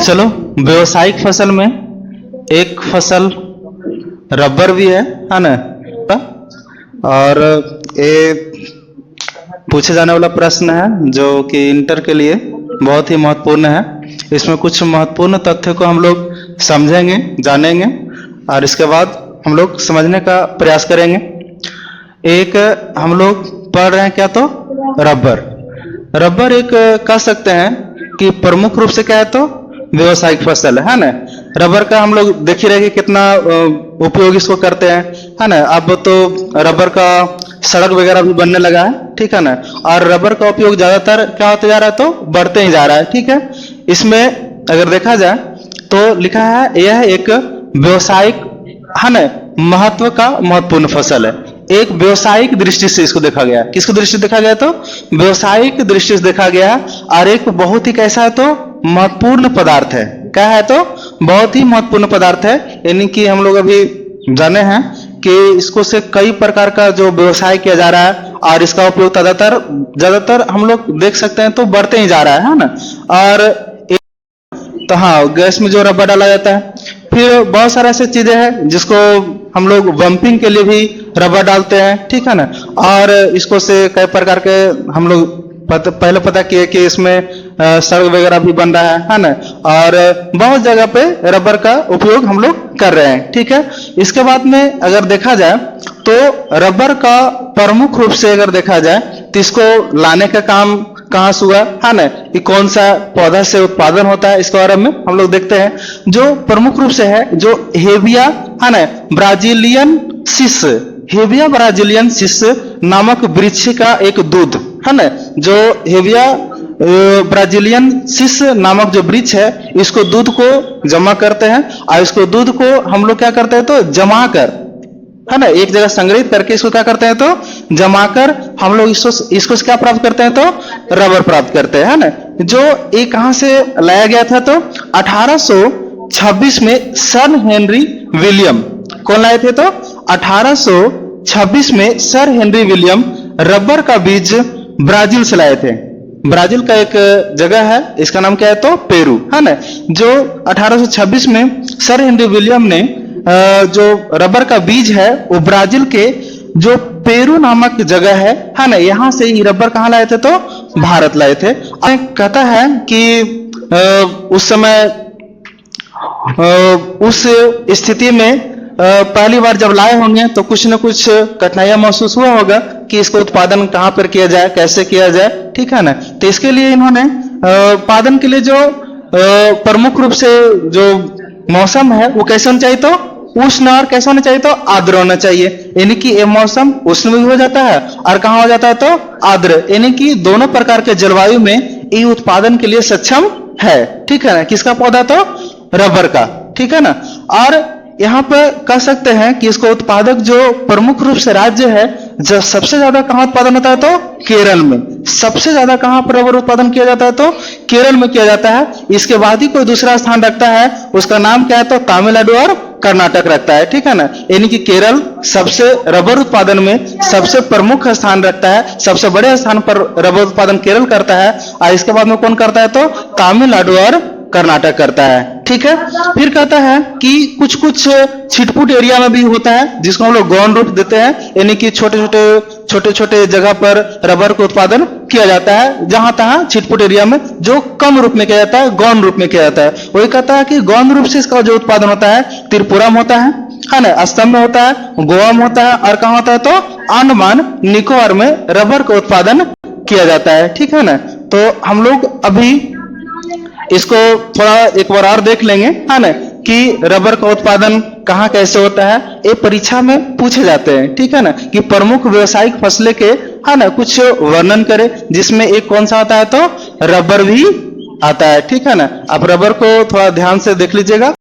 चलो, व्यवसायिक फसल में एक फसल रबर भी है ना। और ये पूछे जाने वाला प्रश्न है जो कि इंटर के लिए बहुत ही महत्वपूर्ण है। इसमें कुछ महत्वपूर्ण तथ्यों को हम लोग समझेंगे, जानेंगे और इसके बाद हम लोग समझने का प्रयास करेंगे। एक हम लोग पढ़ रहे हैं क्या, तो रबर। रबर एक कह सकते हैं कि प्रमुख रूप से क्या है, तो व्यवसायिक फसल है ना। रबर का हम लोग देख ही रहे कि कितना उपयोग इसको करते हैं, है ना। अब तो रबर का सड़क वगैरह भी बनने लगा है, ठीक है ना। और रबर का उपयोग ज्यादातर क्या होते जा रहा है, तो बढ़ते ही जा रहा है, ठीक है। इसमें अगर देखा जाए तो लिखा है यह एक व्यवसायिक, है ना, महत्व का महत्वपूर्ण फसल है। एक व्यवसायिक दृष्टि से इसको देखा गया। किसको दृष्टि से देखा गया, तो व्यवसायिक दृष्टि से देखा गया। और एक बहुत ही कैसा है, तो महत्वपूर्ण पदार्थ है। क्या है, तो बहुत ही महत्वपूर्ण पदार्थ है। यानी कि हम लोग अभी जाने हैं कि इसको से कई प्रकार का जो व्यवसाय किया जा रहा है और इसका उपयोग ज्यादातर हम लोग देख सकते हैं तो बढ़ते ही जा रहा है ना। और तो हाँ, गैस में जो रबर डाला जाता है। फिर बहुत सारे ऐसे चीजें हैं जिसको हम लोग बम्पिंग के लिए भी रबर डालते हैं, ठीक है ना। और इसको से कई प्रकार के हम लोग पहले पता किए कि इसमें सड़क वगैरह भी बन रहा है ना। और बहुत जगह पे रबर का उपयोग हम लोग कर रहे हैं, ठीक है। इसके बाद में अगर देखा जाए तो रबर का प्रमुख रूप से अगर देखा जाए तो इसको लाने का काम कहां से हुआ, है ना, कि कौन सा पौधा से उत्पादन होता है, इसके बारे में हम लोग देखते हैं। जो प्रमुख रूप से है जो हेविया, है ना, ब्राजीलियन सिस, हेविया ब्राजीलियन सिस नामक वृक्ष का एक दूध, है ना। जो हेविया ब्राजीलियन सिस नामक जो वृक्ष है, इसको दूध को जमा करते हैं और इसको दूध को हम लोग क्या करते हैं, तो जमा कर, है ना, एक जगह संग्रहित करके इसको क्या करते हैं, तो जमाकर हम लोग इसको क्या प्राप्त करते हैं, तो रबर प्राप्त करते हैं, है ना। जो ये कहां से लाया गया था, तो 1826 में सर हेनरी विलियम, कौन लाए थे, तो 1826 में सर हेनरी विलियम रबर का बीज ब्राजील से लाए थे। ब्राजील का एक जगह है, इसका नाम क्या है, तो पेरू, है ना। जो 1826 में सर हेनरी विलियम ने जो रबर का बीज है वो ब्राजील के जो पेरू नामक जगह है ना, यहां से ही रबर कहां लाए थे, तो भारत लाए थे। कहता है कि उस समय उस स्थिति में पहली बार जब लाए होंगे तो कुछ न कुछ कठिनाइयां महसूस हुआ होगा कि इसको उत्पादन कहां पर किया जाए, कैसे किया जाए, ठीक है ना। तो इसके लिए इन्होंने उत्पादन के लिए जो प्रमुख रूप से जो मौसम है वो कैसे होना चाहिए, तो उष्ण, और कैसा होना चाहिए, तो आर्द्र होना चाहिए। यानी कि ये मौसम उष्ण भी हो जाता है और कहां हो जाता है, तो आर्द्र। यानी कि दोनों प्रकार के जलवायु में ये उत्पादन के लिए सक्षम है, ठीक है ना। किसका पौधा, तो रबर का, ठीक है ना। और यहाँ पर कह सकते हैं कि इसको उत्पादक जो प्रमुख रूप से राज्य है, जो सबसे ज्यादा कहां उत्पादन होता है, तो केरल में। सबसे ज्यादा कहां पर रबर उत्पादन किया जाता है, तो केरल में किया जाता है। इसके बाद ही कोई दूसरा स्थान रखता है, उसका नाम क्या है, तो तमिलनाडु और कर्नाटक रखता है, ठीक है ना। यानी कि केरल सबसे रबर उत्पादन में सबसे प्रमुख स्थान रखता है, सबसे बड़े स्थान पर रबर उत्पादन केरल करता है। और इसके बाद में कौन करता है, तो तमिलनाडु और कर्नाटक करता है, ठीक है। फिर कहता है कि कुछ कुछ छिटपुट एरिया में भी होता है जिसको हम लोग गौण रूप देते हैं, यानी कि छोटे छोटे जगह पर रबर को उत्पादन किया जाता है, जहां तहां छिटपुट एरिया में जो कम रूप में किया जाता है, गौण रूप में किया जाता है। वही कहता है कि गौण रूप से इसका जो उत्पादन होता है त्रिपुरा में होता है ना, असम में होता है, गोवा में होता है, और कहां होता है, तो अंडमान निकोबार में रबर का उत्पादन किया जाता है, ठीक है ना। तो हम लोग अभी इसको थोड़ा एक बार और देख लेंगे, है ना, कि रबर का उत्पादन कहाँ कैसे होता है। ये परीक्षा में पूछे जाते हैं, ठीक है ना, कि प्रमुख व्यवसायिक फसलें के, है ना, कुछ वर्णन करें, जिसमें एक कौन सा आता है, तो रबर भी आता है, ठीक है ना। आप रबर को थोड़ा ध्यान से देख लीजिएगा।